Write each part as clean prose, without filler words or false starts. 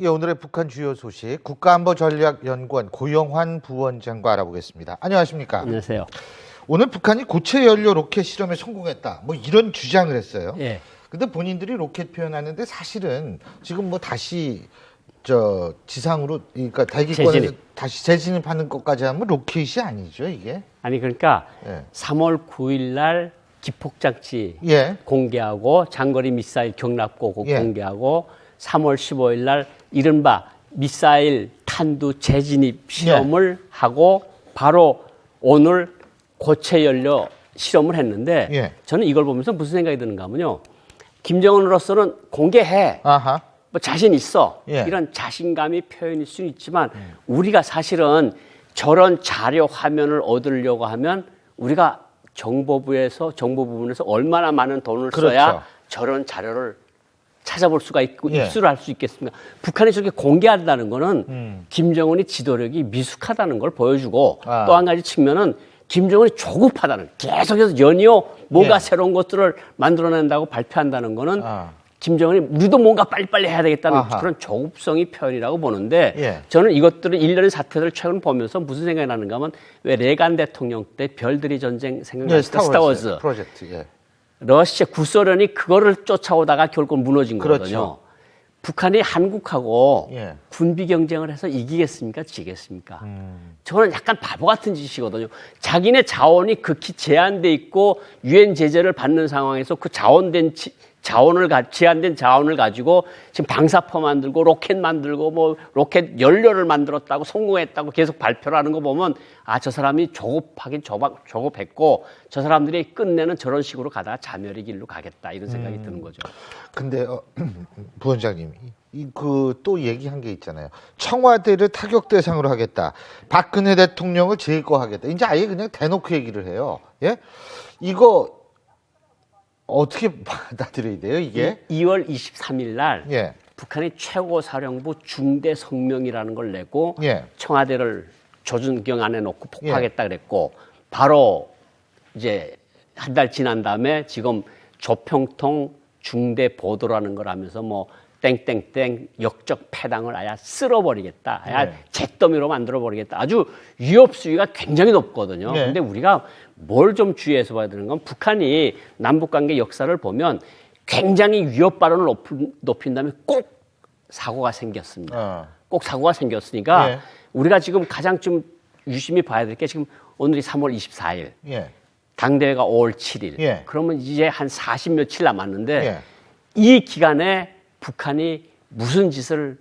예, 오늘의 북한 주요 소식 국가안보전략연구원 고영환 부원장과 알아보겠습니다. 안녕하십니까? 안녕하세요. 오늘 북한이 고체 연료 로켓 실험에 성공했다. 뭐 이런 주장을 했어요. 예. 근데 본인들이 로켓 표현하는데 사실은 지금 뭐 다시 지상으로 그러니까 다기권에서 다시 재진입하는 것까지 하면 로켓이 아니죠, 이게? 아니 그러니까 예. 3월 9일 날 기폭장치 예. 공개하고 장거리 미사일 경납고 예. 공개하고 3월 15일 날 이른바 미사일 탄두 재진입 실험을 하고 바로 오늘 고체 연료 실험을 했는데 예. 저는 이걸 보면서 무슨 생각이 드는가 하면요. 김정은으로서는 공개해. 아하. 뭐 자신 있어. 예. 이런 자신감이 표현일 수는 있지만 우리가 사실은 저런 자료 화면을 얻으려고 하면 우리가 정보 부분에서 얼마나 많은 돈을 써야 그렇죠. 저런 자료를 찾아볼 수가 있고 예. 입수를 할 수 있겠습니까? 북한이 저렇게 공개한다는 거는 김정은이 지도력이 미숙하다는 걸 보여주고 아. 또 한 가지 측면은 김정은이 조급하다는 계속해서 연이어 뭔가 예. 새로운 것들을 만들어낸다고 발표한다는 거는 아. 김정은이 우리도 뭔가 빨리빨리 해야 되겠다는 아하. 그런 조급성이 표현이라고 보는데 예. 저는 이것들은 일련의 사태들을 최근 보면서 무슨 생각이 나는가 하면 왜 레간 대통령 때 별들이 전쟁 생각나요? 예, 스타워즈. 프로젝트. 예. 러시아 구소련이 그거를 쫓아오다가 결국 무너진 그렇죠. 거거든요. 북한이 한국하고 예. 군비 경쟁을 해서 이기겠습니까? 지겠습니까? 저는 약간 바보 같은 짓이거든요. 자기네 자원이 극히 제한돼 있고 유엔 제재를 받는 상황에서 그 제한된 자원을 가지고 지금 방사포 만들고 로켓 만들고 뭐 로켓 연료를 만들었다고 성공했다고 계속 발표를 하는 거 보면 아, 저 사람이 조급하긴 조급했고 저 사람들이 끝내는 저런 식으로 가다가 자멸의 길로 가겠다 이런 생각이 드는 거죠. 근데 부원장님 또 얘기한 게 있잖아요. 청와대를 타격 대상으로 하겠다. 박근혜 대통령을 제거하겠다. 이제 아예 그냥 대놓고 얘기를 해요. 예? 이거 어떻게 받아들여야 돼요, 이게? 2월 23일 날 예. 북한이 최고사령부 중대 성명이라는 걸 내고 예. 청와대를 조준경 안에 놓고 폭파하겠다 그랬고 바로 이제 한 달 지난 다음에 지금 조평통 중대 보도라는 걸 하면서 뭐 땡땡땡 역적 패당을 아예 쓸어버리겠다. 아예 네. 잿더미로 만들어버리겠다. 아주 위협 수위가 굉장히 높거든요. 네. 근데 우리가 뭘 좀 주의해서 봐야 되는 건 북한이 남북관계 역사를 보면 굉장히 위협 발언을 높인 다음에 꼭 사고가 생겼습니다. 꼭 사고가 생겼으니까 네. 우리가 지금 가장 좀 유심히 봐야 될 게 지금 오늘이 3월 24일. 예. 당대회가 5월 7일. 예. 그러면 이제 한 40 며칠 남았는데 예. 이 기간에 북한이 무슨 짓을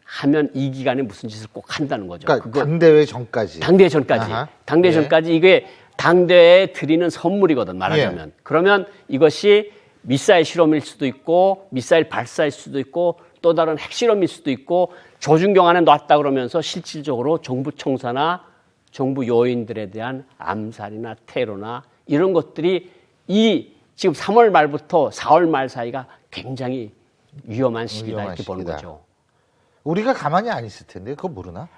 하면 이 기간에 무슨 짓을 꼭 한다는 거죠. 그러니까 당대회 전까지. 당대회 전까지. 아하. 당대회 예. 전까지 이게 당대회에 드리는 선물이거든, 말하자면. 예. 그러면 이것이 미사일 실험일 수도 있고 미사일 발사일 수도 있고 또 다른 핵실험일 수도 있고 조준경 안에 놨다 그러면서 실질적으로 정부 청사나 정부 요인들에 대한 암살이나 테러나 이런 것들이 이 지금 3월 말부터 4월 말 사이가 굉장히 위험한 시기다 이렇게 보는 거죠. 우리가 가만히 안 있을 텐데 그거 모르나?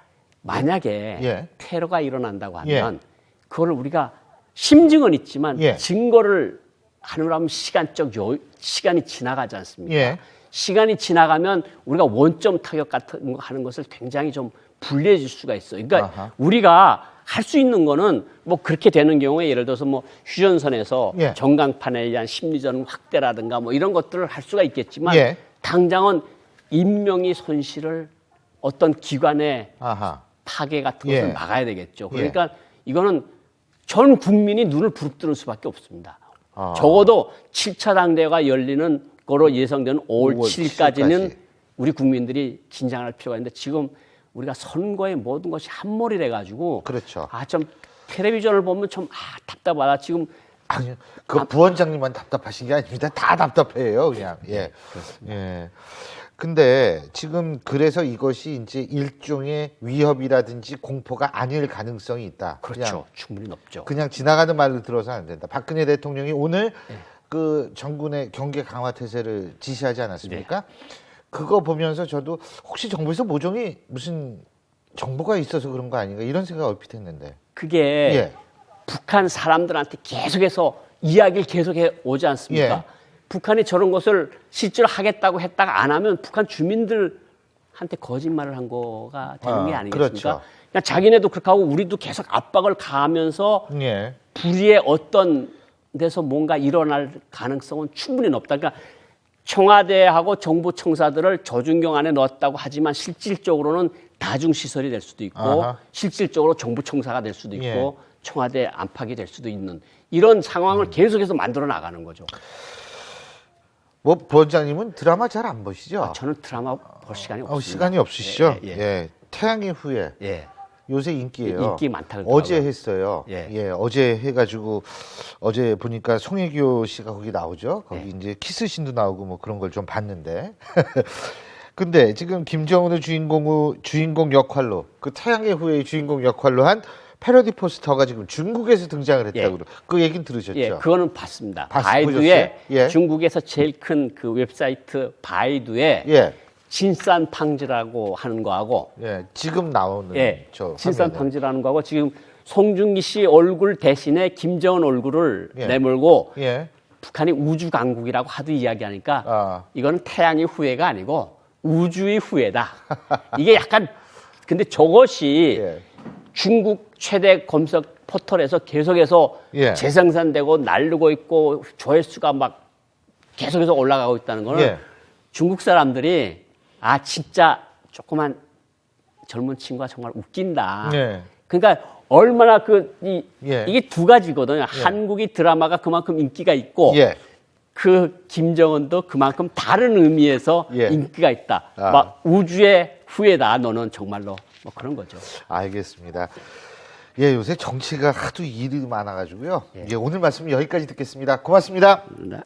만약에 예. 테러가 일어난다고 하면 예. 그걸 우리가 심증은 있지만 예. 증거를 하느라면 시간이 지나가지 않습니까? 예. 시간이 지나가면 우리가 원점 타격 같은 거 하는 것을 굉장히 좀 불리해질 수가 있어요. 그러니까 아하. 우리가 할 수 있는 거는 뭐 그렇게 되는 경우에 예를 들어서 뭐 휴전선에서 예. 전강판에 대한 심리전 확대라든가 뭐 이런 것들을 할 수가 있겠지만 예. 당장은 인명의 손실을 어떤 기관의 아하. 파괴 같은 예. 것을 막아야 되겠죠. 그러니까 이거는 전 국민이 눈을 부릅뜨는 수밖에 없습니다. 아. 적어도 7차 당대회가 열리는 거로 예상되는 5월 5월 7일까지는 7일까지. 우리 국민들이 긴장할 필요가 있는데 지금 우리가 선거의 모든 것이 함몰이 돼가지고 그렇죠. 좀 텔레비전을 보면 좀 답답하다. 지금 아니요. 그 부원장님만 답답하신 게 아닙니다. 다 답답해요, 그냥. 예. 예. 근데 지금 그래서 이것이 이제 일종의 위협이라든지 공포가 아닐 가능성이 있다. 그렇죠. 충분히 높죠. 그냥 지나가는 말로 들어서는 안 된다. 박근혜 대통령이 오늘 그 정군의 경계 강화 태세를 지시하지 않았습니까? 그거 보면서 저도 혹시 정부에서 모종이 무슨 정보가 있어서 그런 거 아닌가 이런 생각을 얼핏 했는데. 그게 예. 북한 사람들한테 계속해서 이야기를 계속해 오지 않습니까? 예. 북한이 저런 것을 실제로 하겠다고 했다가 안 하면 북한 주민들 한테 거짓말을 한 거가 되는 게 아니겠습니까? 그렇죠. 그러니까 자기네도 그렇게 하고 우리도 계속 압박을 가하면서 예. 불의의 어떤 데서 뭔가 일어날 가능성은 충분히 높다. 그러니까 청와대하고 정부 청사들을 조준경 안에 넣었다고 하지만 실질적으로는 다중시설이 될 수도 있고 아하. 실질적으로 정부 청사가 될 수도 있고 예. 청와대 안팎이 될 수도 있는 이런 상황을 계속해서 만들어 나가는 거죠. 뭐 부원장님은 드라마 잘 안 보시죠? 저는 드라마 볼 시간이 없습니다. 시간이 없으시죠? 예, 예. 예. 태양의 후예. 예. 요새 인기예요. 인기 많다 그러더라고요. 어제 했어요. 예. 어제 해가지고 어제 보니까 송혜교 씨가 거기 나오죠. 거기 예. 이제 키스신도 나오고 뭐 그런 걸 좀 봤는데. 근데 지금 김정은의 주인공 역할로 그 태양의 후예의 주인공 역할로 한 패러디 포스터가 지금 중국에서 등장을 했다고 그 얘기는 들으셨죠? 예, 그거는 봤습니다. 보셨어요? 바이두에 예. 중국에서 제일 큰 그 웹사이트 바이두에 예. 진산팡지라고 하는 거하고 예. 지금 나오는 예, 저 진산팡지라는 거하고 지금 송중기 씨 얼굴 대신에 김정은 얼굴을 예. 내몰고 예. 북한이 우주 강국이라고 하도 이야기하니까 아. 이거는 태양의 후예가 아니고 우주의 후예다. 이게 약간 근데 저것이 예. 중국 최대 검색 포털에서 계속해서 예. 재생산되고 날르고 있고 조회수가 막 계속해서 올라가고 있다는 거는 예. 중국 사람들이 아 진짜 조그만 젊은 친구가 정말 웃긴다. 예. 그러니까 얼마나 예. 이게 두 가지거든요. 한국이 드라마가 그만큼 인기가 있고 예. 그 김정은도 그만큼 다른 의미에서 예. 인기가 있다. 아. 막 우주의 후예다. 너는 정말로 뭐 그런 거죠. 알겠습니다. 예, 요새 정치가 하도 일이 많아가지고요. 예, 오늘 말씀 여기까지 듣겠습니다. 고맙습니다. 네.